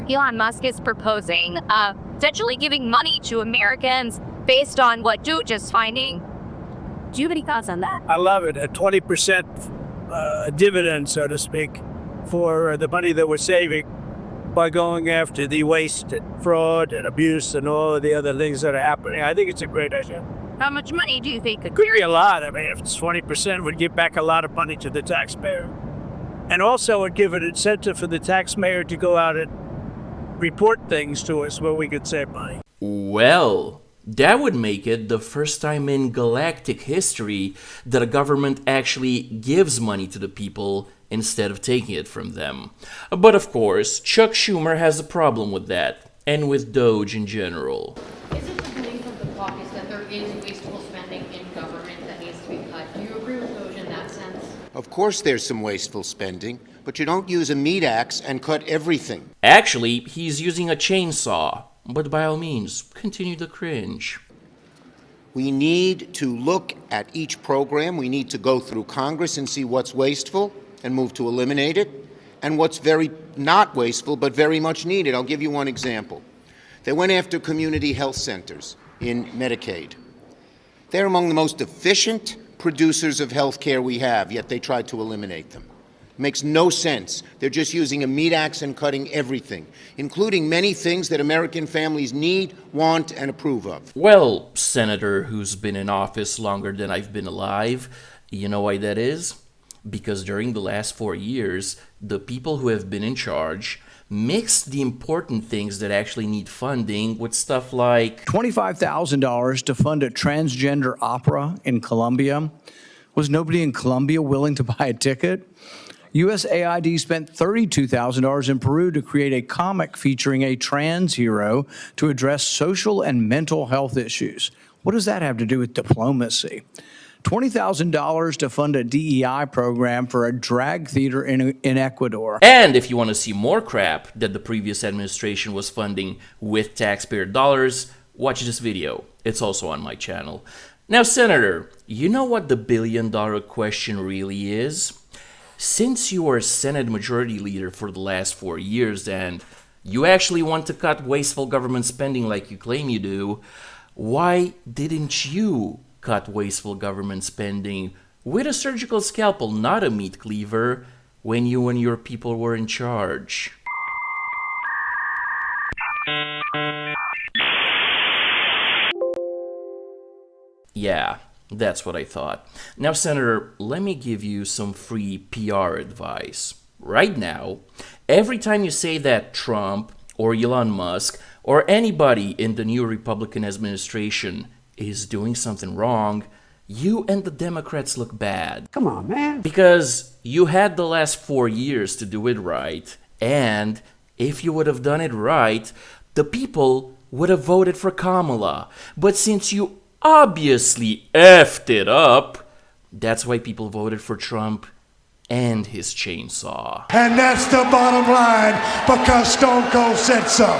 Elon Musk is proposing, essentially giving money to Americans based on what DOGE is finding. Do you have any thoughts on that? I love it. A 20% dividend, so to speak, for the money that we're saving by going after the waste and fraud and abuse and all of the other things that are happening. I think it's a great idea. How much money do you think could Could be a lot. I mean, if it's 20%, would give back a lot of money to the taxpayer. And also would give an incentive for the taxpayer to go out and report things to us where we could save money. Well, that would make it the first time in galactic history that a government actually gives money to the people instead of taking it from them. But of course, Chuck Schumer has a problem with that, and with DOGE in general. Is it the belief of the caucus that there is wasteful spending in government that needs to be cut? Do you agree with DOGE in that sense? Of course there's some wasteful spending, but you don't use a meat axe and cut everything. Actually, he's using a chainsaw, but by all means, continue the cringe. We need to look at each program. We need to go through Congress and see what's wasteful and move to eliminate it, and what's very not wasteful but very much needed. I'll give you one example. They went after community health centers in Medicaid. They're among the most efficient producers of health care we have, yet they tried to eliminate them. It makes no sense. They're just using a meat axe and cutting everything, including many things that American families need, want, and approve of. Well, Senator who's been in office longer than I've been alive, you know why that is? Because during the last 4 years, the people who have been in charge mixed the important things that actually need funding with stuff like $25,000 to fund a transgender opera in Colombia. Was nobody in Colombia willing to buy a ticket? USAID spent $32,000 in Peru to create a comic featuring a trans hero to address social and mental health issues. What does that have to do with diplomacy? $20,000 to fund a DEI program for a drag theater in Ecuador. And if you want to see more crap that the previous administration was funding with taxpayer dollars, watch this video. It's also on my channel. Now, Senator, you know what the billion-dollar question really is? Since you are Senate Majority Leader for the last 4 years and you actually want to cut wasteful government spending like you claim you do, why didn't you cut wasteful government spending with a surgical scalpel, not a meat cleaver, when you and your people were in charge? Yeah, that's what I thought. Now, Senator, let me give you some free PR advice. Right now, every time you say that Trump or Elon Musk or anybody in the new Republican administration is doing something wrong, you and the Democrats look bad. Come on, man. Because you had the last 4 years to do it right, and if you would have done it right, the people would have voted for Kamala. But since you obviously effed it up, that's why people voted for Trump and his chainsaw. And that's the bottom line, because Stone Cold said so.